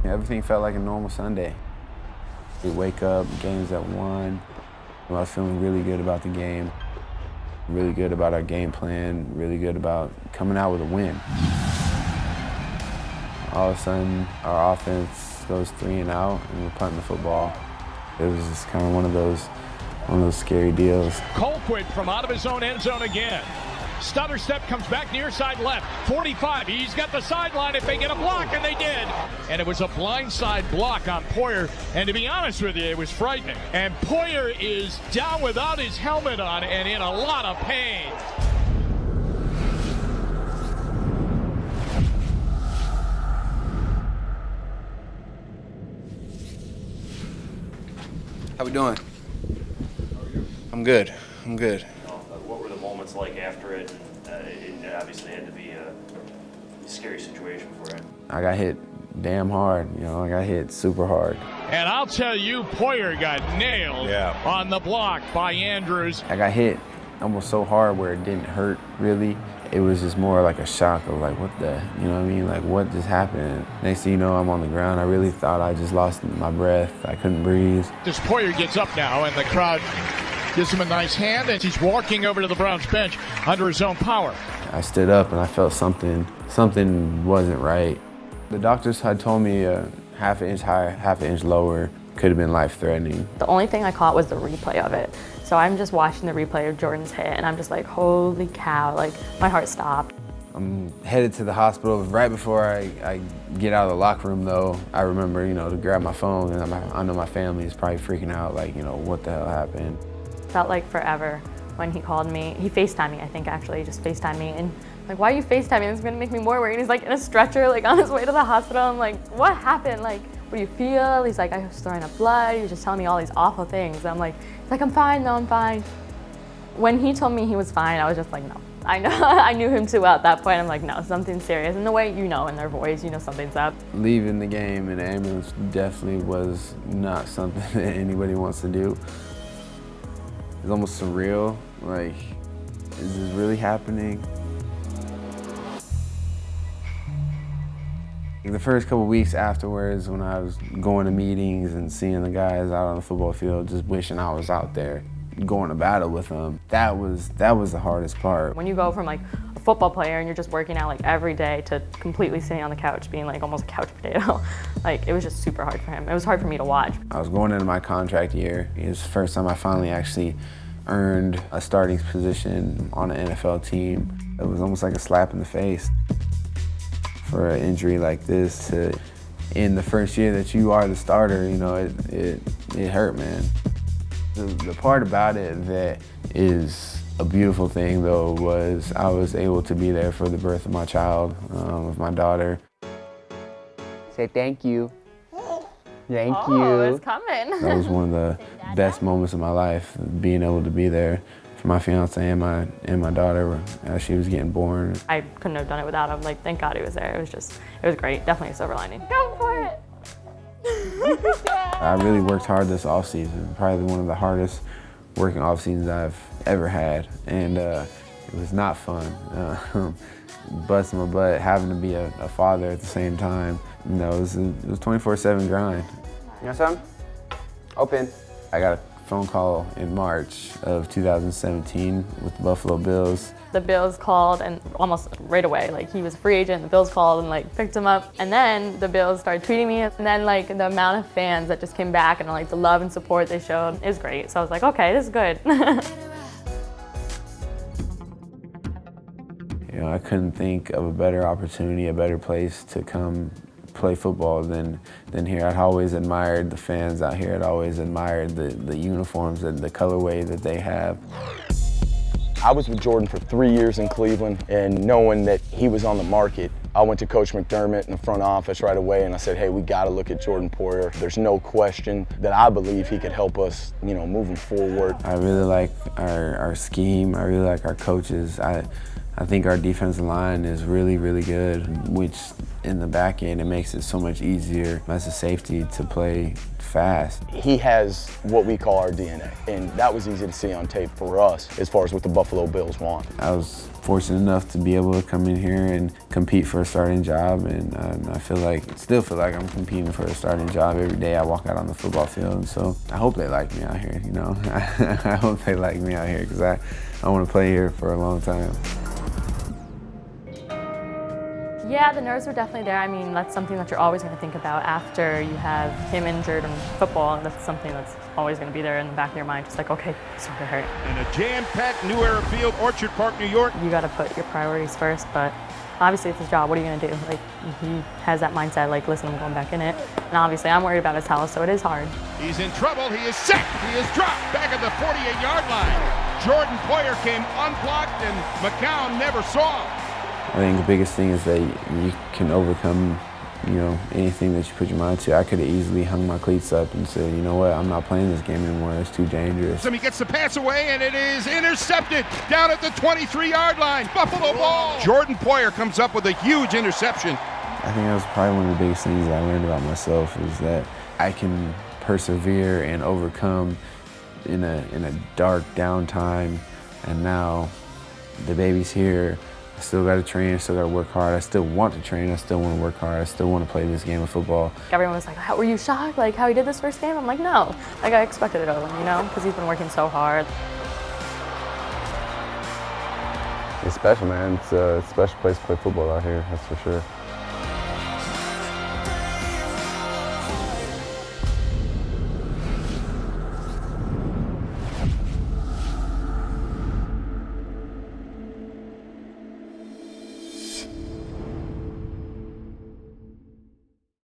Everything felt like a normal Sunday. We wake up, game's at 1. I was feeling really good about the game, really good about our game plan, really good about coming out with a win. All of a sudden, our offense goes 3 and out, and we're punting the football. It was just kind of one of those scary deals. Colquitt from out of his own end zone again. Stutter step comes back near side left. 45. He's got the sideline if they get a block, and they did. And it was a blindside block on Poyer. And to be honest with you, it was frightening. And Poyer is down without his helmet on and in a lot of pain. How we doing? How are you? I'm good. What were the moments like after it? It obviously had to be a scary situation for you. I got hit damn hard, I got hit super hard. And I'll tell you, Poyer got nailed on the block by Andrews. I got hit almost so hard where it didn't hurt really. It was just more like a shock of like, what the, you know what I mean? Like, what just happened? Next thing you know, I'm on the ground. I really thought I just lost my breath. I couldn't breathe. This Poyer gets up now, and the crowd gives him a nice hand, and he's walking over to the Browns bench under his own power. I stood up, and I felt something wasn't right. The doctors had told me half an inch higher, half an inch lower could have been life-threatening. The only thing I caught was the replay of it. So I'm just watching the replay of Jordan's hit, and I'm just like, holy cow, like my heart stopped. I'm headed to the hospital. Right before I get out of the locker room though, I remember, to grab my phone, and I know my family is probably freaking out, like, what the hell happened? Felt like forever when he called me. He FaceTimed me, I think actually, just FaceTimed me, and like, why are you FaceTiming? It's gonna make me more worried. He's like in a stretcher, like on his way to the hospital. I'm like, what happened? Like, what do you feel? He's like, I was throwing up blood. He was just telling me all these awful things. And I'm like, he's like, I'm fine, no, I'm fine. When he told me he was fine, I was just like, no. I know, I knew him too well at that point. I'm like, no, something's serious. And the way in their voice, something's up. Leaving the game in the ambulance definitely was not something that anybody wants to do. It's almost surreal. Like, is this really happening? The first couple weeks afterwards, when I was going to meetings and seeing the guys out on the football field, just wishing I was out there going to battle with them, that was the hardest part. When you go from like a football player and you're just working out like every day to completely sitting on the couch, being like almost a couch potato, like it was just super hard for him. It was hard for me to watch. I was going into my contract year. It was the first time I finally actually earned a starting position on an NFL team. It was almost like a slap in the face. For an injury like this to in the first year that you are the starter, it hurt, man. The part about it that is a beautiful thing though was I was able to be there for the birth of my child, of my daughter. Say thank you. Thank you. Oh, it's coming. That was one of the best moments of my life, being able to be there for my fiance and my daughter as she was getting born. I couldn't have done it without him. Like, thank God he was there. It was great. Definitely a silver lining. Go for it. I really worked hard this off season. Probably one of the hardest working off seasons I've ever had, and it was not fun. Busting my butt, having to be a father at the same time. It was 24/7 grind. You want some? Open. I got a phone call in March of 2017 with the Buffalo Bills. The Bills called, and almost right away, like he was a free agent, the Bills called and like picked him up. And then the Bills started tweeting me, and then like the amount of fans that just came back and like the love and support they showed is great. So I was like, okay, this is good. I couldn't think of a better opportunity, a better place to come play football than here. I'd always admired the fans out here. I'd always admired the uniforms and the colorway that they have. I was with Jordan for 3 years in Cleveland, and knowing that he was on the market, I went to Coach McDermott in the front office right away, and I said, hey, we got to look at Jordan Poyer. There's no question that I believe he could help us, moving forward. I really like our scheme. I really like our coaches. I think our defensive line is really, really good, which in the back end, it makes it so much easier as a safety to play fast. He has what we call our DNA, and that was easy to see on tape for us as far as what the Buffalo Bills want. I was fortunate enough to be able to come in here and compete for a starting job, and still feel like I'm competing for a starting job every day I walk out on the football field. And so I hope they like me out here, you know. I hope they like me out here because I want to play here for a long time. Yeah, the nerves were definitely there. I mean, that's something that you're always going to think about after you have him injured in football. That's something that's always going to be there in the back of your mind. Just like, okay, it's going to hurt. In a jam-packed New Era Field, Orchard Park, New York. You got to put your priorities first, but obviously it's his job. What are you going to do? Like, he has that mindset, like, listen, I'm going back in it. And obviously I'm worried about his health, so it is hard. He's in trouble. He is sacked. He is dropped back at the 48-yard line. Jordan Poyer came unblocked, and McCown never saw him. I think the biggest thing is that you can overcome, you know, anything that you put your mind to. I could have easily hung my cleats up and said, you know what, I'm not playing this game anymore. It's too dangerous. He gets the pass away, and it is intercepted down at the 23-yard line. Buffalo ball. Jordan Poyer comes up with a huge interception. I think that was probably one of the biggest things that I learned about myself is that I can persevere and overcome in a dark downtime. And now the baby's here. I still got to train, I still got to work hard. I still want to train, I still want to work hard. I still want to play this game of football. Everyone was like, were you shocked, like, how he did this first game? I'm like, no. Like, I expected it of him, you know, because he's been working so hard. It's special, man. It's a special place to play football out here, that's for sure.